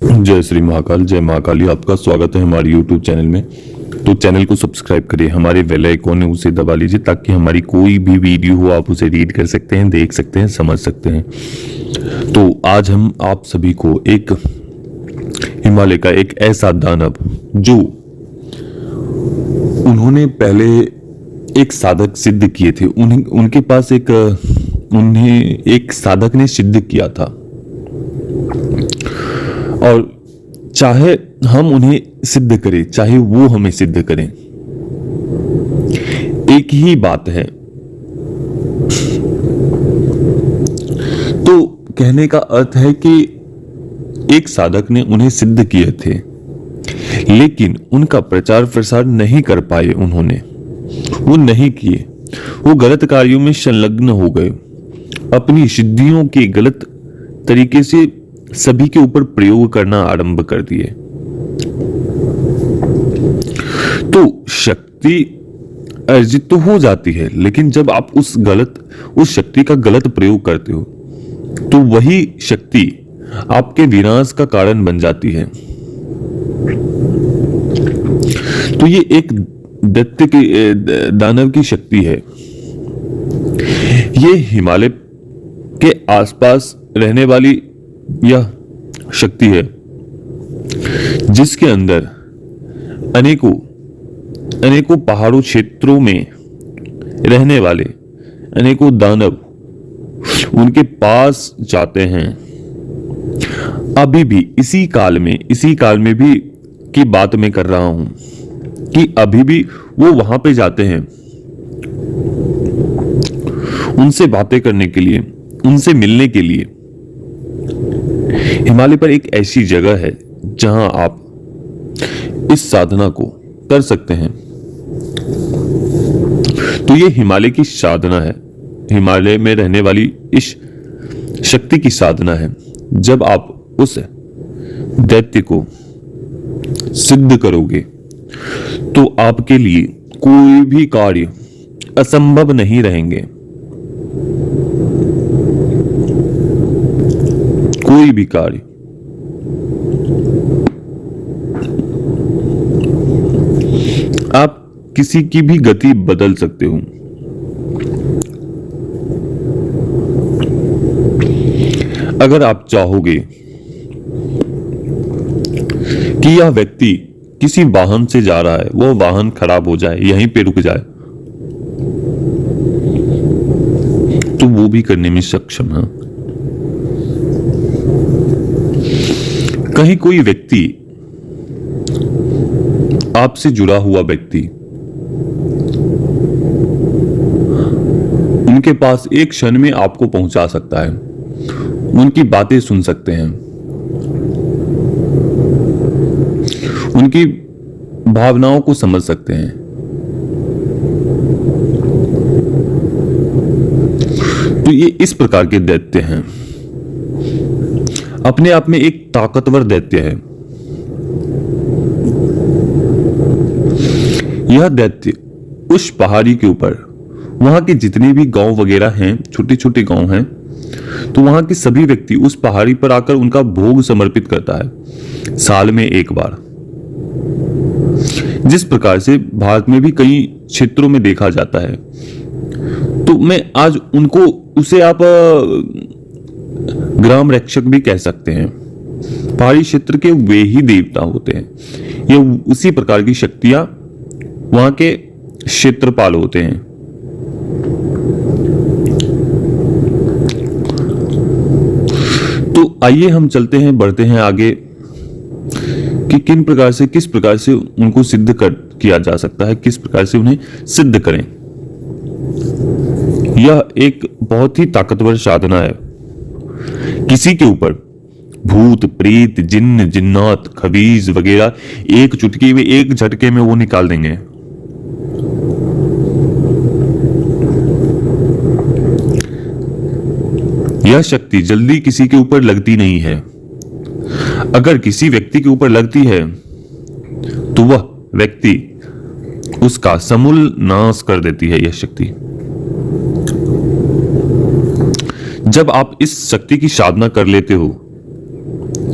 जय श्री महाकाल, जय महाकाली। आपका स्वागत है हमारे YouTube चैनल में। तो चैनल को सब्सक्राइब करिए, हमारे बेल आइकॉन है उसे दबा लीजिए ताकि हमारी कोई भी वीडियो हो आप उसे रीड कर सकते हैं, देख सकते हैं, समझ सकते हैं। तो आज हम आप सभी को एक हिमालय का एक ऐसा दानव जो उन्होंने पहले एक साधक सिद्ध किए थे, उनके पास उन्हें एक साधक ने सिद्ध किया था और चाहे हम उन्हें सिद्ध करें चाहे वो हमें सिद्ध करें, एक ही बात है। तो कहने का अर्थ है कि एक साधक ने उन्हें सिद्ध किए थे लेकिन उनका प्रचार प्रसार नहीं कर पाए, वो नहीं किए, वो गलत कार्यों में संलग्न हो गए, अपनी सिद्धियों के गलत तरीके से सभी के ऊपर प्रयोग करना आरंभ कर दिए। तो शक्ति अर्जित तो हो जाती है लेकिन जब आप उस शक्ति का गलत प्रयोग करते हो तो वही शक्ति आपके विनाश का कारण बन जाती है। तो ये एक दैत्य की दानव की शक्ति है। ये हिमालय के आसपास रहने वाली यह शक्ति है जिसके अंदर अनेकों पहाड़ों क्षेत्रों में रहने वाले अनेकों दानव उनके पास जाते हैं। अभी भी इसी काल में भी की बात मैं कर रहा हूं कि अभी भी वो वहां पे जाते हैं उनसे बातें करने के लिए, उनसे मिलने के लिए। हिमालय पर एक ऐसी जगह है जहां आप इस साधना को कर सकते हैं। तो ये हिमालय की साधना है, हिमालय में रहने वाली इस शक्ति की साधना है। जब आप उस दैत्य को सिद्ध करोगे तो आपके लिए कोई भी कार्य असंभव नहीं रहेंगे, कोई भी कार्य। आप किसी की भी गति बदल सकते हो। अगर आप चाहोगे कि यह व्यक्ति किसी वाहन से जा रहा है, वो वाहन खराब हो जाए, यहीं पे रुक जाए, तो वो भी करने में सक्षम है। कहीं कोई व्यक्ति, आपसे जुड़ा हुआ व्यक्ति, उनके पास एक क्षण में आपको पहुंचा सकता है, उनकी बातें सुन सकते हैं, उनकी भावनाओं को समझ सकते हैं। तो ये इस प्रकार के दैत्य हैं, अपने आप में एक ताकतवर दैत्य है। यह दैत्य उस पहाड़ी के ऊपर, वहां के जितने भी गांव वगैरह हैं, छोटे छोटे गांव हैं, तो वहां के सभी व्यक्ति उस पहाड़ी पर आकर उनका भोग समर्पित करता है साल में एक बार। जिस प्रकार से भारत में भी कई क्षेत्रों में देखा जाता है। तो मैं आज उसे आप ग्राम रक्षक भी कह सकते हैं। पहाड़ी क्षेत्र के वे ही देवता होते हैं, ये उसी प्रकार की शक्तियां वहां के क्षेत्रपाल होते हैं। तो आइए हम चलते हैं, बढ़ते हैं आगे कि किस प्रकार से उनको सिद्ध किया जा सकता है, किस प्रकार से उन्हें सिद्ध करें। यह एक बहुत ही ताकतवर साधना है। किसी के ऊपर भूत, प्रेत, जिन्न, जिन्नात, खबीज वगैरह एक चुटकी में, एक झटके में वो निकाल देंगे। यह शक्ति जल्दी किसी के ऊपर लगती नहीं है। अगर किसी व्यक्ति के ऊपर लगती है तो वह व्यक्ति उसका समूल नाश कर देती है यह शक्ति। जब आप इस शक्ति की साधना कर लेते हो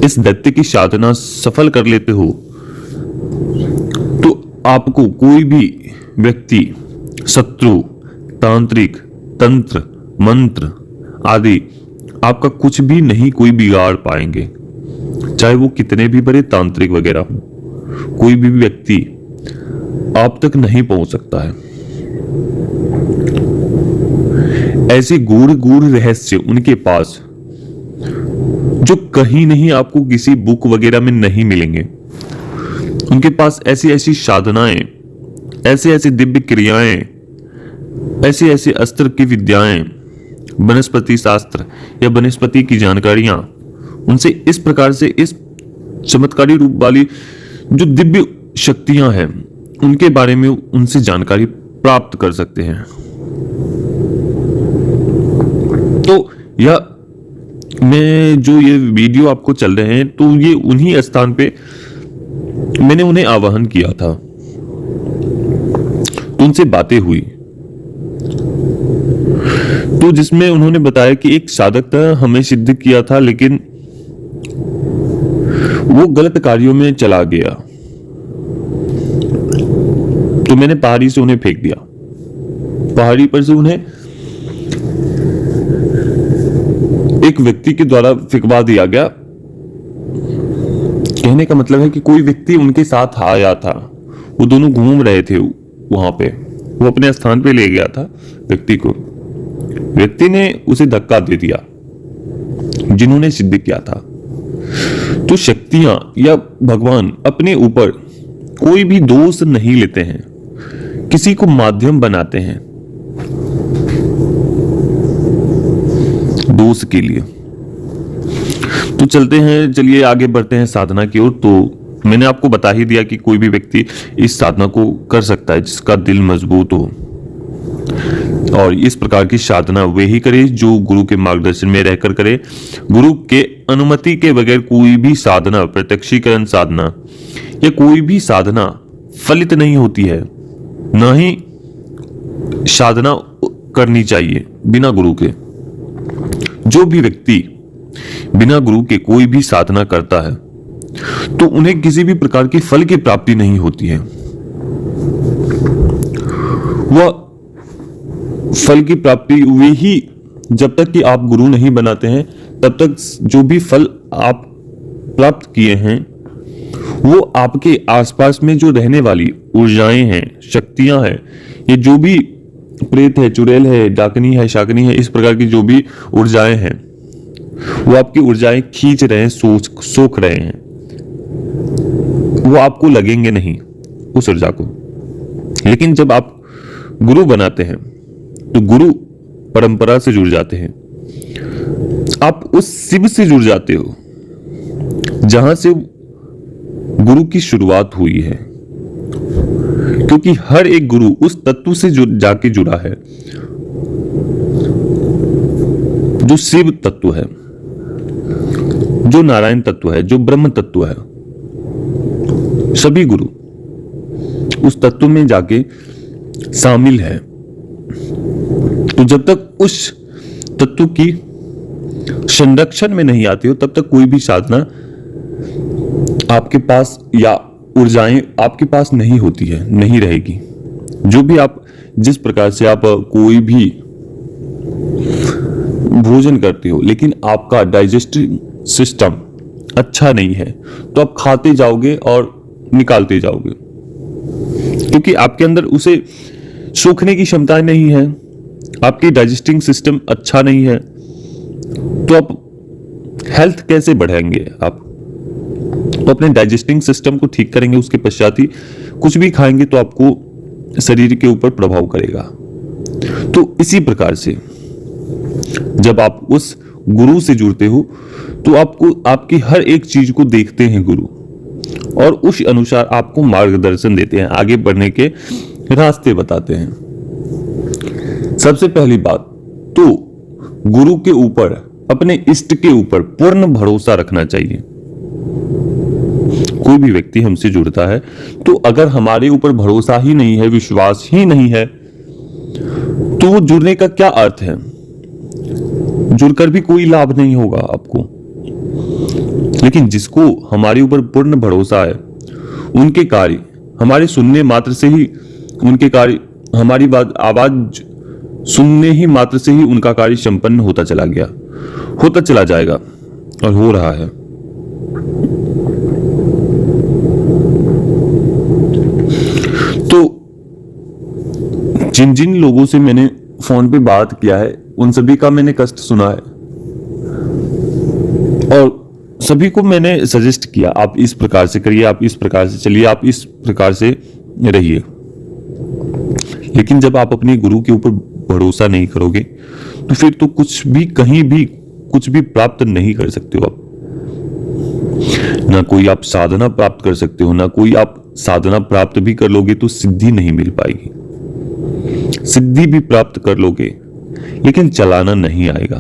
इस दैत्य की साधना सफल कर लेते हो तो आपको कोई भी व्यक्ति, शत्रु, तांत्रिक, तंत्र, मंत्र आदि आपका कुछ भी नहीं कोई बिगाड़ पाएंगे। चाहे वो कितने भी बड़े तांत्रिक वगैरह हो, कोई भी व्यक्ति आप तक नहीं पहुंच सकता है। ऐसे गूढ़ गूढ़ रहस्य उनके पास जो कहीं नहीं आपको किसी बुक वगैरह में नहीं मिलेंगे। उनके पास ऐसी ऐसी साधनाएं, ऐसे ऐसे दिव्य क्रियाएं, ऐसे ऐसे अस्त्र की विद्याएं, वनस्पति शास्त्र या वनस्पति की जानकारियां उनसे इस प्रकार से, इस चमत्कारी रूप वाली जो दिव्य शक्तियां हैं उनके बारे में उनसे जानकारी प्राप्त कर सकते हैं। तो यह मैं जो ये वीडियो आपको चल रहे हैं तो ये उन्हीं स्थान पे मैंने उन्हें आवाहन किया था, तो उनसे बातें हुई तो जिसमें उन्होंने बताया कि एक साधक था, हमें सिद्ध किया था लेकिन वो गलत कार्यों में चला गया, तो मैंने पहाड़ी से उन्हें फेंक दिया। पहाड़ी पर से उन्हें एक व्यक्ति के द्वारा फेंकवा दिया गया। कहने का मतलब है कि कोई व्यक्ति उनके साथ आया था, वो दोनों घूम रहे थे वहां पे, वो अपने स्थान पे ले गया था व्यक्ति को। व्यक्ति ने उसे धक्का दे दिया जिन्होंने सिद्ध किया था। तो शक्तियां या भगवान अपने ऊपर कोई भी दोष नहीं लेते हैं, किसी को माध्यम बनाते हैं दोष के लिए। तो चलते हैं, चलिए आगे बढ़ते हैं साधना की ओर। तो मैंने आपको बता ही दिया कि कोई भी व्यक्ति इस साधना को कर सकता है जिसका दिल मजबूत हो, और इस प्रकार की साधना वे ही करे जो गुरु के मार्गदर्शन में रहकर करे। गुरु के अनुमति के बगैर कोई भी साधना, प्रत्यक्षीकरण साधना या कोई भी साधना फलित नहीं होती है, ना ही साधना करनी चाहिए बिना गुरु के। जो भी व्यक्ति बिना गुरु के कोई भी साधना करता है तो उन्हें किसी भी प्रकार की फल की प्राप्ति नहीं होती है। वह फल की प्राप्ति वे ही, जब तक कि आप गुरु नहीं बनाते हैं तब तक जो भी फल आप प्राप्त किए हैं वो आपके आसपास में जो रहने वाली ऊर्जाएं हैं, शक्तियां हैं, ये जो भी प्रेत है, चुड़ैल है, डाकनी है, शाकनी है, इस प्रकार की जो भी ऊर्जाएं हैं वो आपकी ऊर्जाएं खींच रहे हैं, सोख रहे हैं। वो आपको लगेंगे नहीं उस ऊर्जा को। लेकिन जब आप गुरु बनाते हैं तो गुरु परंपरा से जुड़ जाते हैं, आप उस शिव से जुड़ जाते हो जहां से गुरु की शुरुआत हुई है, क्योंकि हर एक गुरु उस तत्व से जाके जुड़ा है जो शिव तत्व है, जो नारायण तत्व है, जो ब्रह्म तत्व है। सभी गुरु उस तत्व में जाके शामिल है। तो जब तक उस तत्व की संरक्षण में नहीं आती हो तब तक कोई भी साधना आपके पास या ऊर्जाएं आपके पास नहीं होती है, नहीं रहेगी। जो भी आप, जिस प्रकार से आप कोई भी भोजन करते हो लेकिन आपका डाइजेस्टिव सिस्टम अच्छा नहीं है तो आप खाते जाओगे और निकालते जाओगे, क्योंकि आपके अंदर उसे सोखने की क्षमता नहीं है, आपकी डाइजेस्टिंग सिस्टम अच्छा नहीं है, तो आप हेल्थ कैसे बढ़ाएंगे? आप तो अपने डाइजेस्टिंग सिस्टम को ठीक करेंगे, उसके पश्चात ही कुछ भी खाएंगे तो आपको शरीर के ऊपर प्रभाव करेगा। तो इसी प्रकार से जब आप उस गुरु से जुड़ते हो तो आपको आपकी हर एक चीज को देखते हैं गुरु, और उस अनुसार आपको मार्गदर्शन देते हैं, आगे बढ़ने के रास्ते बताते हैं। सबसे पहली बात तो गुरु के ऊपर, अपने इष्ट के ऊपर पूर्ण भरोसा रखना चाहिए। कोई भी व्यक्ति हमसे जुड़ता है तो अगर हमारे ऊपर भरोसा ही नहीं है, विश्वास ही नहीं है, तो वो जुड़ने का क्या अर्थ है? जुड़कर भी कोई लाभ नहीं होगा आपको। लेकिन जिसको हमारे ऊपर पूर्ण भरोसा है, उनके कार्य हमारे सुनने मात्र से ही, उनके कार्य हमारी बात आवाज सुनने ही मात्र से ही उनका कार्य संपन्न होता चला गया, होता चला जाएगा और हो रहा है। तो जिन जिन लोगों से मैंने फोन पे बात किया है, उन सभी का मैंने कष्ट सुना है और सभी को मैंने सजेस्ट किया, आप इस प्रकार से करिए, आप इस प्रकार से चलिए, आप इस प्रकार से रहिए। लेकिन जब आप अपने गुरु के ऊपर भरोसा नहीं करोगे तो फिर तो कुछ भी, कहीं भी कुछ भी प्राप्त नहीं कर सकते हो आप। ना कोई आप साधना प्राप्त कर सकते हो, ना कोई आप साधना प्राप्त भी कर लोगे तो सिद्धि नहीं मिल पाएगी। सिद्धि भी प्राप्त कर लोगे लेकिन चलाना नहीं आएगा।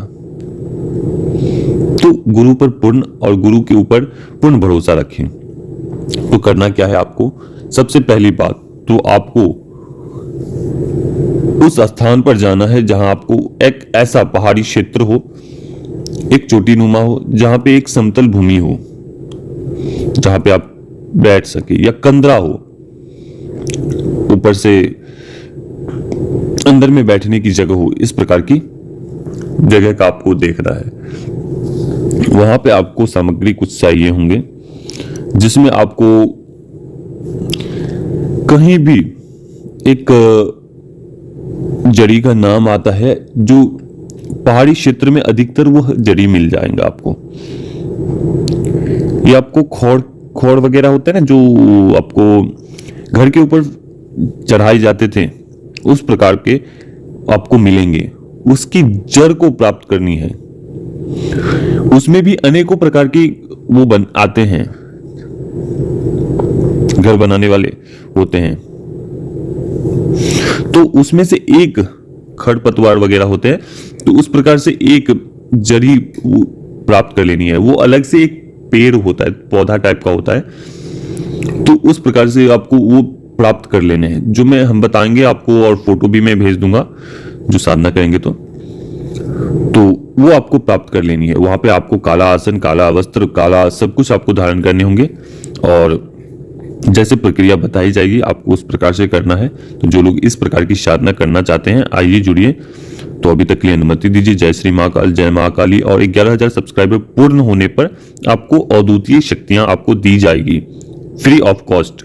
तो गुरु पर पूर्ण और गुरु के ऊपर पूर्ण भरोसा रखें। तो करना क्या है आपको? सबसे पहली बात तो आपको उस स्थान पर जाना है जहां आपको एक ऐसा पहाड़ी क्षेत्र हो, एक चोटी नुमा हो, जहां पे एक समतल भूमि हो, जहां पे आप बैठ सके, या कंदरा हो, ऊपर से अंदर में बैठने की जगह हो। इस प्रकार की जगह का आपको देखना है। वहां पे आपको सामग्री कुछ चाहिए होंगे, जिसमें आपको कहीं भी एक जड़ी का नाम आता है, जो पहाड़ी क्षेत्र में अधिकतर वह जड़ी मिल जाएगा आपको। ये आपको खोड़ वगैरह होते हैं ना, जो आपको घर के ऊपर चढ़ाए जाते थे, उस प्रकार के आपको मिलेंगे। उसकी जड़ को प्राप्त करनी है। उसमें भी अनेकों प्रकार की वो आते हैं, घर बनाने वाले होते हैं। तो उसमें से एक खरपतवार वगैरह होते हैं, तो उस प्रकार से एक जड़ी प्राप्त कर लेनी है। वो अलग से एक पेड़ होता है, पौधा टाइप का होता है, तो उस प्रकार से आपको वो प्राप्त कर लेने हैं, जो हम बताएंगे आपको, और फोटो भी मैं भेज दूंगा जो साधना करेंगे तो वो आपको प्राप्त कर लेनी है। वहां पे आपको काला आसन, काला वस्त्र, काला सब कुछ आपको धारण करने होंगे, और जैसे प्रक्रिया बताई जाएगी आपको उस प्रकार से करना है। तो जो लोग इस प्रकार की साधना करना चाहते हैं, आइए जुड़िए। तो अभी तक के लिए अनुमति दीजिए। जय श्री महाकाल, जय महाकाली। और 11,000 सब्सक्राइबर पूर्ण होने पर आपको अद्वितीय शक्तियां आपको दी जाएगी फ्री ऑफ कॉस्ट।